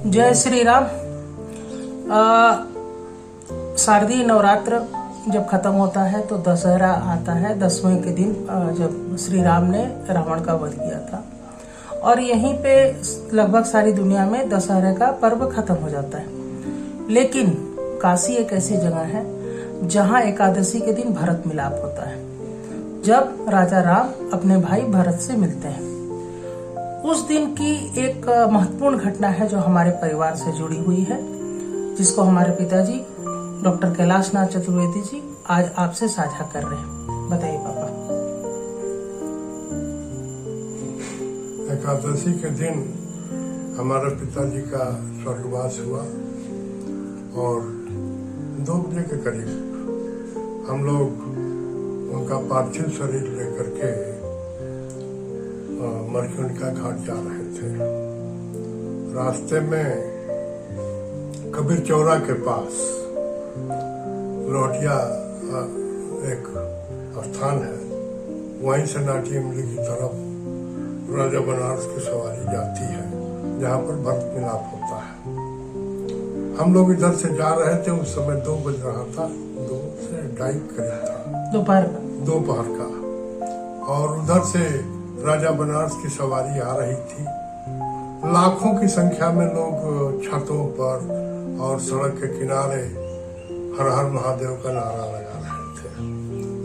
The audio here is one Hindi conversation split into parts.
जय श्री राम। शारदीय नवरात्र जब खत्म होता है तो दशहरा आता है। 10वें के दिन जब श्री राम ने रावण का वध किया था, और यहीं पे लगभग सारी दुनिया में दशहरे का पर्व खत्म हो जाता है। लेकिन काशी एक ऐसी जगह है जहां एकादशी के दिन भरत मिलाप होता है, जब राजा राम अपने भाई भरत से मिलते हैं। उस दिन की एक महत्वपूर्ण घटना है जो हमारे परिवार से जुड़ी हुई है, जिसको हमारे पिताजी डॉक्टर कैलाश नाथ चतुर्वेदी जी आज आपसे साझा कर रहे हैं। बताइए पापा। एकादशी के दिन हमारे पिताजी का स्वर्गवास हुआ और 2 बजे के करीब हम लोग उनका पार्थिव शरीर लेकर के मरकंडा घाट जा रहे थे। रास्ते में कबीर चौरा के पास लोटिया एक स्थान है, वहीं से नाटी इमली की तरफ राजा बनारस की सवारी जाती है, जहाँ पर भरत मिलाप होता है। हम लोग इधर से जा रहे थे, उस समय 2 बज रहा था, 2 से 2:30 करीब था, दोपहर का। और उधर से राजा बनारस की सवारी आ रही थी। लाखों की संख्या में लोग छतों पर और सड़क के किनारे हर हर महादेव का नारा लगा रहे थे।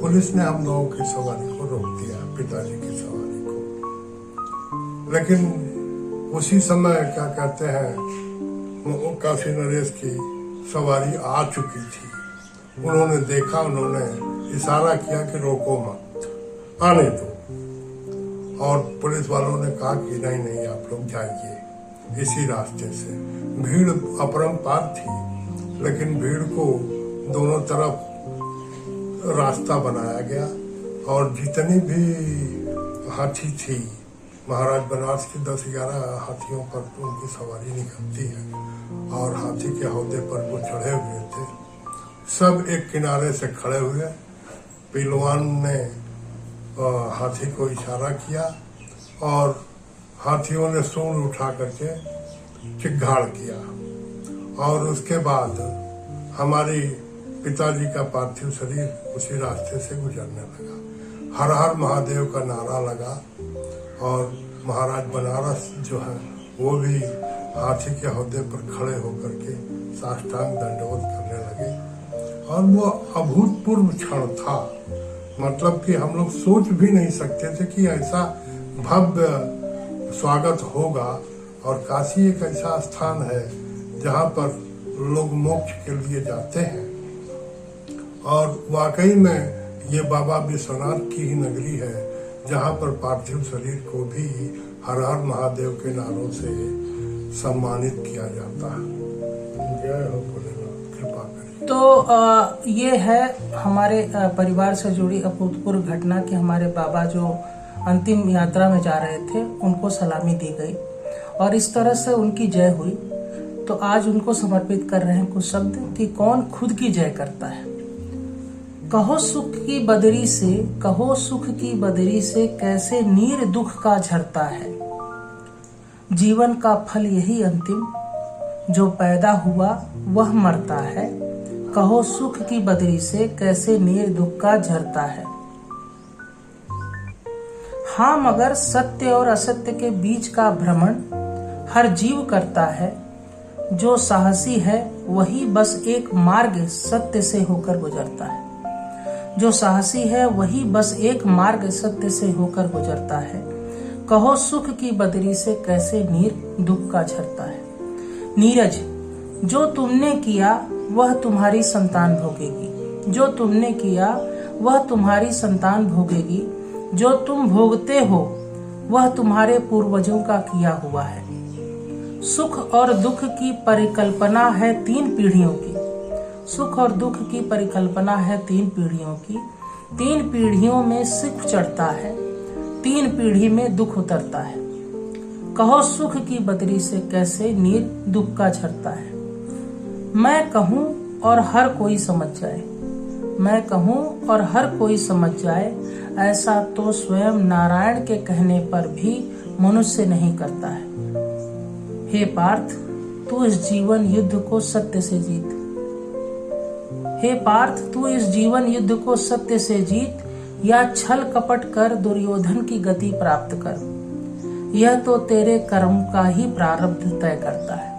पुलिस ने हम लोगों की सवारी को रोक दिया, पिताजी की सवारी को। लेकिन उसी समय क्या कहते हैं, काशी नरेश की सवारी आ चुकी थी। उन्होंने देखा, उन्होंने इशारा किया कि रोको मत, आने दो। और पुलिस वालों ने कहा कि नहीं नहीं, आप लोग जाइए इसी रास्ते से। भीड़ अपरंपार थी, लेकिन भीड़ को दोनों तरफ रास्ता बनाया गया और जितनी भी हाथी थी, महाराज बनारस की 10-11 हाथियों पर उनकी सवारी निकलती है और हाथी के हौदे पर वो चढ़े हुए थे। सब एक किनारे से खड़े हुए। पहलवान ने हाथी को इशारा किया और हाथियों ने सूंड उठा करके चिघाड़ किया। और उसके बाद हमारी पिताजी का पार्थिव शरीर उसी रास्ते से गुजरने लगा। हर हर महादेव का नारा लगा और महाराज बनारस जो है वो भी हाथी के हौदे पर खड़े होकर के साष्टांग दंडवत करने लगे। और वो अभूतपूर्व क्षण था, मतलब कि हम लोग सोच भी नहीं सकते थे कि ऐसा भव्य स्वागत होगा। और काशी एक ऐसा स्थान है जहाँ पर लोग मोक्ष के लिए जाते हैं, और वाकई में ये बाबा विश्वनाथ की ही नगरी है, जहाँ पर पार्थिव शरीर को भी हर हर महादेव के नारों से सम्मानित किया जाता है। जय हो भोलेनाथ, कृपा करिए। तो ये है हमारे परिवार से जुड़ी अभूतपूर्व घटना कि हमारे बाबा जो अंतिम यात्रा में जा रहे थे, उनको सलामी दी गई और इस तरह से उनकी जय हुई। तो आज उनको समर्पित कर रहे हैं कुछ शब्द कि कौन खुद की जय करता है। कहो सुख की बदरी से, कहो सुख की बदरी से कैसे नीर दुख का झरता है। जीवन का फल यही अंतिम, जो पैदा हुआ वह मरता है। कहो सुख की बदरी से कैसे नीर दुख का झरता है। हाँ, मगर सत्य और असत्य के बीच का भ्रमण हर जीव करता है। जो साहसी है वही बस एक मार्ग सत्य से होकर गुजरता है। जो साहसी है वही बस एक मार्ग सत्य से होकर गुजरता है। कहो सुख की बदरी से कैसे नीर दुख का झरता है। नीरज, जो तुमने किया वह तुम्हारी संतान भोगेगी। जो तुमने किया वह तुम्हारी संतान भोगेगी। जो तुम भोगते हो वह तुम्हारे पूर्वजों का किया हुआ है। सुख और दुख की परिकल्पना है 3 पीढ़ियों की। सुख और दुख की परिकल्पना है 3 पीढ़ियों की। 3 पीढ़ियों में सुख चढ़ता है, 3 पीढ़ी में दुख उतरता है। कहो सुख की बदरी से कैसे नीर दुख का झरता है। मैं कहूँ और हर कोई समझ जाए, मैं कहूँ और हर कोई समझ जाए, ऐसा तो स्वयं नारायण के कहने पर भी मनुष्य नहीं करता है। हे पार्थ, तू इस जीवन युद्ध को सत्य से जीत। हे पार्थ, तू इस जीवन युद्ध को सत्य से जीत, या छल कपट कर दुर्योधन की गति प्राप्त कर। यह तो तेरे कर्म का ही प्रारब्ध तय करता है।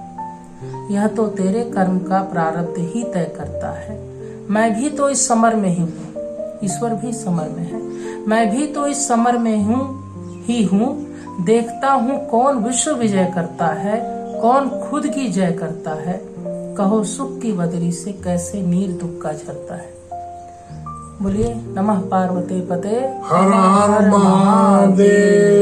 यह तो तेरे कर्म का प्रारब्ध ही तय करता है। मैं भी तो इस समर में ही हूँ। ईश्वर भी समर में है। मैं भी तो इस समर में हूँ। देखता हूँ कौन विश्व विजय करता है, कौन खुद की जय करता है। कहो सुख की बदरी से कैसे नीर दुख का झरता है। बोलिए नमः पार्वती पते हर हर महादेव।